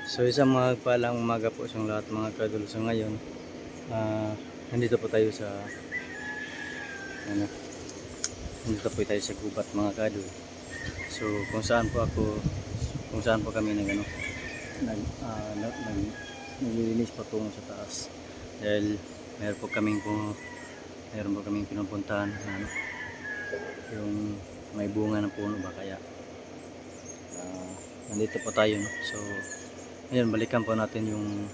So isang magpalang umaga po sa lahat mga kadol. So ngayon, nandito po tayo sa ano, nandito po tayo sa gubat mga kadol. So kung saan po kami nag ano, naglilinis patungo sa taas. Dahil meron po kaming pinupuntahan na ano, yung may bunga ng puno ba, kaya nandito po tayo, no? So ngayon balikan po natin yung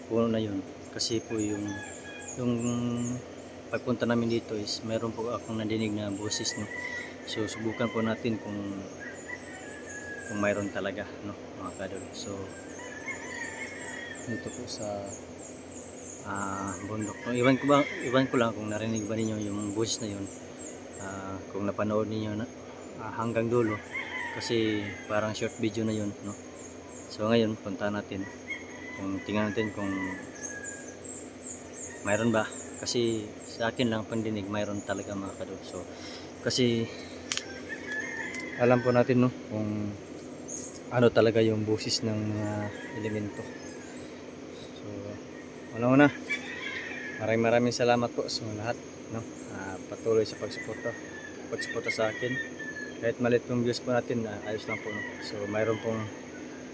puno na yun, kasi po yung pagpunta namin dito is meron po akong nadinig na boses, no? So subukan po natin kung mayroon talaga, no, mga kadol. So dito po sa bundok, no? Iwan ko lang kung narinig ba ninyo yung boses na yun, kung napanood ninyo na hanggang dulo, kasi parang short video na yun, no? So ngayon punta natin, tingnan natin kung mayroon ba, kasi sa akin lang pandinig mayroon talaga mga kadol. So kasi alam po natin, no, kung ano talaga yung busis ng mga elemento. So una, maraming salamat po sa lahat, no, patuloy sa pagsuporta sa akin. Kahit maliit yung views po natin, ayos lang po, no? So mayroon pong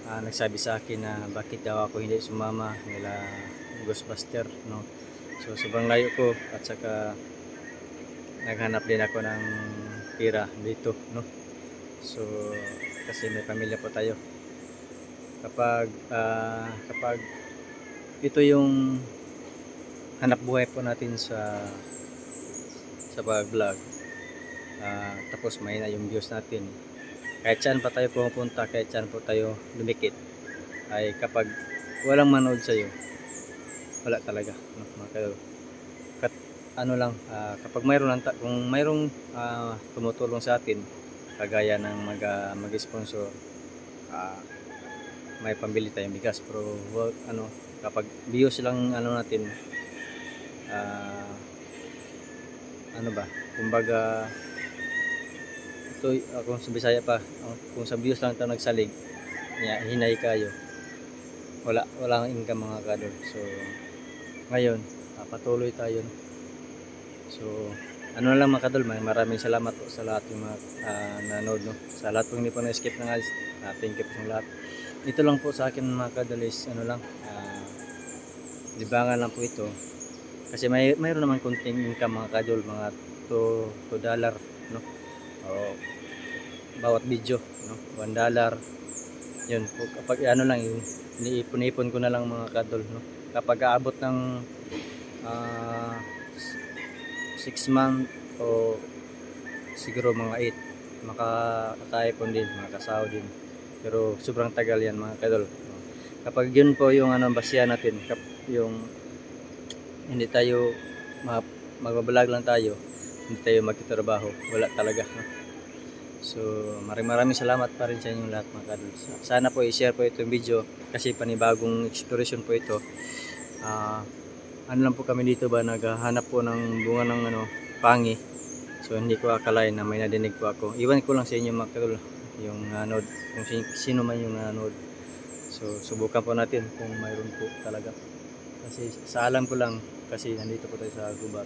nagsabi sa akin na bakit daw ako hindi sumama nila Ghostbuster, no? So sobrang layo ko, at saka naghanap din ako ng pira dito, no? So kasi may pamilya po tayo. Kapag ito yung hanap buhay po natin sa pag-vlog, tapos mahina yung views natin, kahit saan pa tayo pumunta, kahit saan po tayo lumikit, ay kapag walang manood sa iyo, wala talaga, no, mga kadol. Kapag kung mayroong tumutulong sa atin, kagaya ng mag-sponsor, may pambili tayong bigas. Pero kapag views lang natin, kumbaga ito, kung sa Bisaya pa, kung sa views lang tayo nagsalig, hinay kayo, walang income mga kadol. So ngayon, patuloy tayo, no? So lang mga kadol, maraming salamat po sa lahat yung mga nanood, no? Sa lahat po hindi po na-skip ng ads, thank you po sa lahat. Ito lang po sa akin mga kadol is libangan lang po ito, kasi mayroon naman konting income mga kadol, mga $2, no? O bawat video, no, $1. Yun po, kapag lang yung iniipon ko na lang mga kadol, no? Kapag aabot ng 6 months o siguro mga 8, makakaipon din, makakasaw din, pero sobrang tagal yan mga kadol. Kapag yun po yung basihan natin, yung hindi tayo magbablog lang tayo, hindi tayo magtatrabaho, wala talaga, no? So maraming salamat pa rin sa inyong lahat mga kadol. Sana po i-share po itong video, kasi panibagong exploration po ito. Lang po kami dito ba, naghahanap po ng bunga ng pangi. So hindi ko akalain na may nadinig po ako. Iwan ko lang sa inyo mga kadol yung nanood, kung sino man yung nanood. So subukan po natin kung mayroon po talaga, kasi sa alam ko lang, kasi nandito po tayo sa gubat,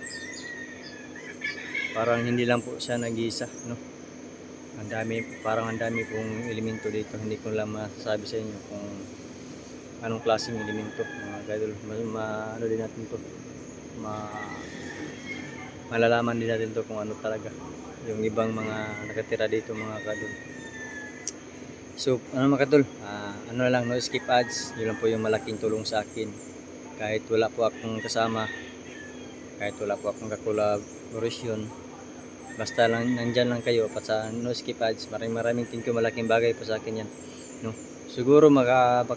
parang hindi lang po siya nag-iisa, no? Parang ang dami pong elemento dito. Hindi ko lang masasabi sa inyo kung anong klaseng elemento mga kadol. Din natin to, malalaman din natin to kung ano talaga yung ibang mga nakatira dito mga kadol. So mga kadol, no skip ads. Yun lang po yung malaking tulong sa akin, kahit wala po akong kasama, kahit wala po akong collaboration, basta lang nandyan lang kayo pa sa no skip ads. Maraming thank you, malaking bagay po sa akin yan, no? Siguro baka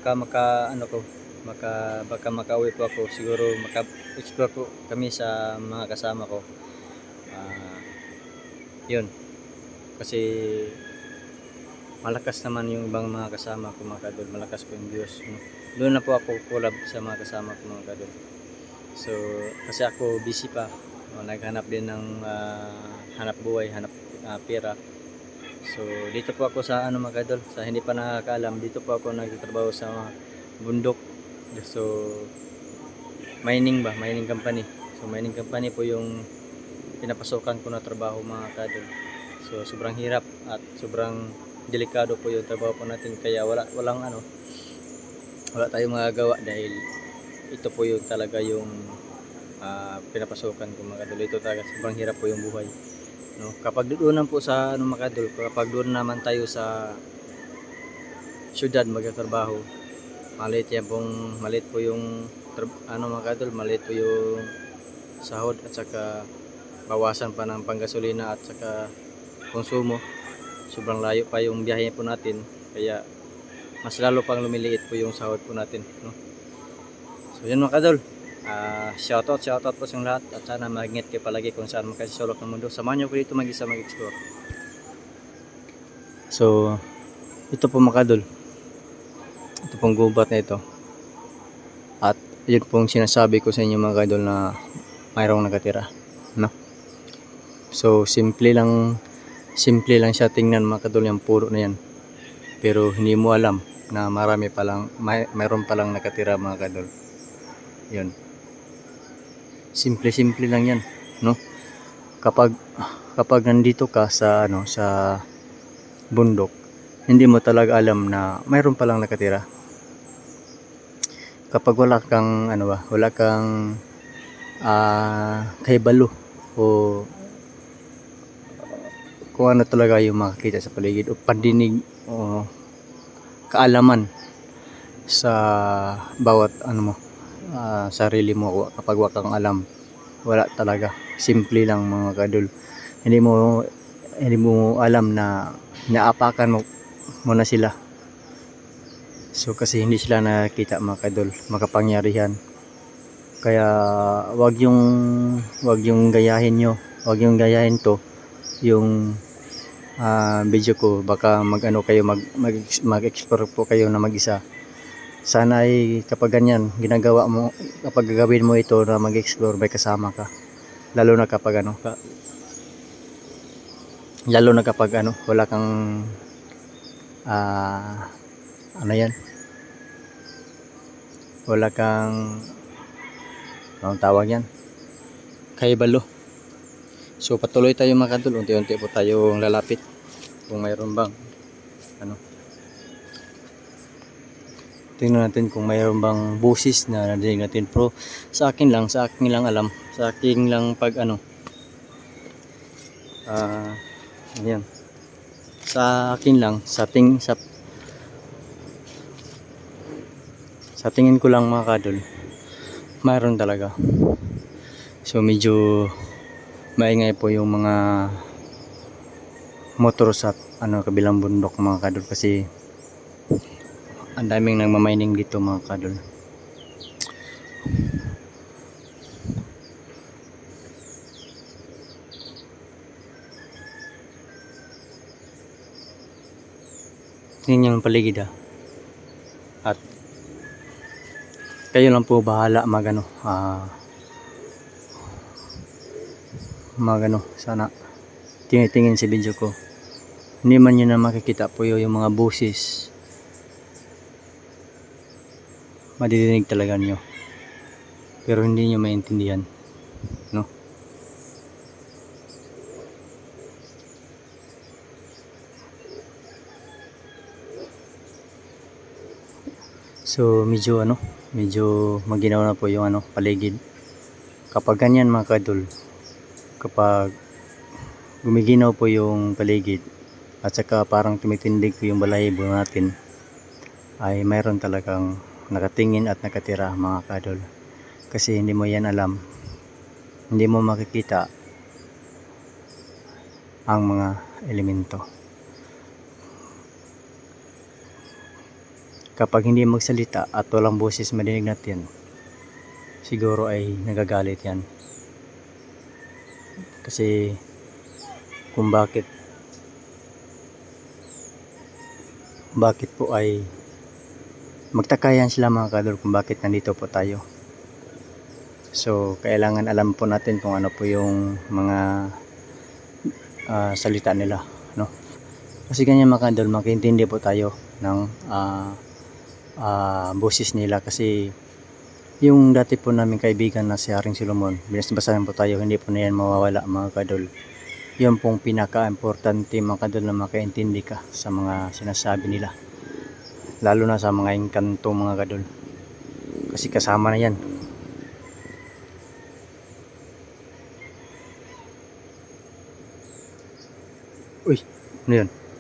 makauwi po ako, siguro maka-explore po kami sa mga kasama ko. Yun, kasi malakas naman yung ibang mga kasama ko mga kadol, malakas po yung views, no? Doon na po ako collab sa mga kasama ko mga kadol. So kasi ako busy pa, naghanap din ng hanap buhay, pera. So dito po ako sa ano mga kadol, sa hindi pa nakakaalam, dito po ako nagtatrabaho sa bundok. So mining ba, mining company. So mining company po yung pinapasukan ko na trabaho mga kadol. So sobrang hirap at sobrang delikado po yung trabaho po natin, kaya wala tayong magagawa dahil ito po yung talaga yung pinapasukan ko mga kadol. Ito talaga sobrang hirap po yung buhay, no? Kapag doon po sa ano mga kadol, kapag doon naman tayo sa syudad magtatrabaho, maliit po yung mga kadol, maliit po yung sahod at saka bawasan pa ng panggasolina at saka konsumo. Sobrang layo pa yung biyahe po natin, kaya mas lalo pang lumiliit po yung sahod po natin, no? So yun mga kadol, shoutout po sa lahat at sana mag-ingat kayo palagi kung saan man kayo sa sulok ng mundo. Samahan nyo ko dito mag-isa mag-explore. So ito po mga kadol, ito pong gubat na ito, at yun pong sinasabi ko sa inyo mga kadol na mayroong nakatira, no? So simple lang siya tingnan mga kadol, yung puro na yan, pero hindi mo alam na mayroon palang nakatira mga kadol. Yun, simple lang yan, no? Kapag nandito ka sa sa bundok, hindi mo talaga alam na mayroon palang nakatira. Kapag wala kang kahibalo o kung ano talaga yung makikita sa paligid o pandinig o kaalaman sa bawat sarili mo, kapag wala kang alam, wala talaga. Simple lang mga kadol, hindi mo alam na naapakan mo na sila. So kasi hindi sila nakita mga kadol, makapangyarihan. Kaya wag yung gayahin to yung video ko. Baka mag-explore po kayo na mag-isa. Sana ay kapag ganyan ginagawa mo, kapag gagawin mo ito na mag-explore, may kasama ka. Lalo na kapag wala kang wala kang anong tawag yan, kahibalo. So patuloy tayo mga kadol, unti-unti po tayong lalapit kung mayroon bang tingnan natin kung mayroon bang busis na nadinig natin. Pero sa akin lang alam, sa akin lang ayan, sa akin lang, sa tingin ko lang mga kadol, mayroon talaga. So medyo maingay po yung mga motor sa kabilang bundok mga kadol, kasi ang daming nagmamining dito mga kadol. Tingnan yung paligid at kayo lang po bahala sana tinitingin si video ko. Hindi man nyo na makikita po yung mga busis, madidinig talaga nyo, pero hindi nyo maintindihan, no? So medyo maginaw na po yung paligid. Kapag ganyan mga kadol, kapag gumiginaw po yung paligid at saka parang tumitindig po yung balahibo natin, ay mayroon talagang nakatingin at nakatira mga kadol. Kasi hindi mo yan alam, hindi mo makikita ang mga elemento. Kapag hindi magsalita at walang boses madinig natin, siguro ay nagagalit yan. Kasi kung bakit po ay magtakayan sila mga kadol kung bakit nandito po tayo. So kailangan alam po natin kung ano po yung mga salita nila, no? Kasi ganyan mga kadol, makaintindi po tayo ng boses nila. Kasi yung dati po namin kaibigan na si Haring Solomon, binasbasahan po tayo, hindi po na yan mawawala mga kadol. Yun pong pinaka-importante mga kadol, na makaintindi ka sa mga sinasabi nila, lalo na sa mga engkanto mga kadol, kasi kasama na yan. Uy, ano yun?